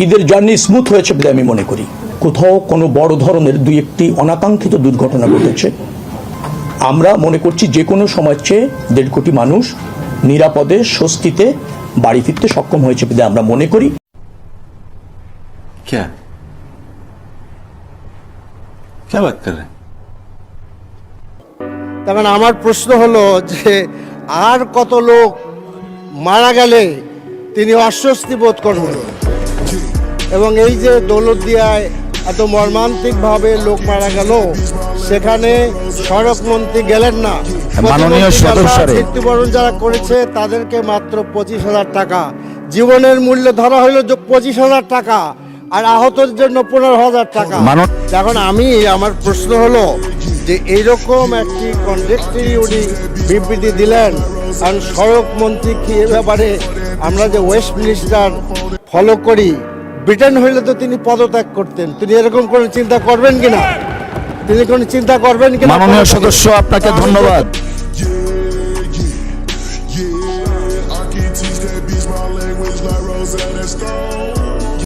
ঈদের journey smooth হয়েছে বলে আমি মনে করি। কোথাও কোনো বড় ধরনের দুই একটি অনাকাঙ্ক্ষিত দুর্ঘটনা ঘটেছে। আমরা মনে করছি যে কোনো সময়ের চেয়ে 1.5 কোটি মানুষ নিরাপদে স্বস্তিতে বাড়ি ফিরতে সক্ষম হয়েছে বলে আমরা মনে করি। क्या बात कर रहे हैं? তার মানে আমার প্রশ্ন হলো যে আর কত লোক মারা গেলে তিনি অস্বস্তি বোধ করবেন, এবং এই যে দৌলতদিয়ায় এত মর্মান্তিকভাবে লোক মারা গেল, সেখানে সড়ক মন্ত্রী গেলেন না। মাননীয় সদস্যরে মৃত্যুবরণ যারা করেছে তাদেরকে মাত্র 25,000 টাকা, জীবনের মূল্য ধরা হলো 25,000 টাকা, আর আহতদের জন্য 15,000 টাকা। এখন আমার প্রশ্ন হলো যে এইরকম একটি কন্টেক্সটে উনি বিবৃতি দিলেন, কারণ সড়ক মন্ত্রী কি এ ব্যাপারে আমরা যে ওয়েস্ট মিনিস্টার ফলো করি, ব্রিটেন হইলে তো তিনি পদত্যাগ করতেন। তিনি এরকম করে চিন্তা করবেন কিনা, তিনি কোনো চিন্তা করবেন কিনা? মাননীয় সদস্য, আপনাকে ধন্যবাদ। I can teach that bitch my language like Rosetta Stone.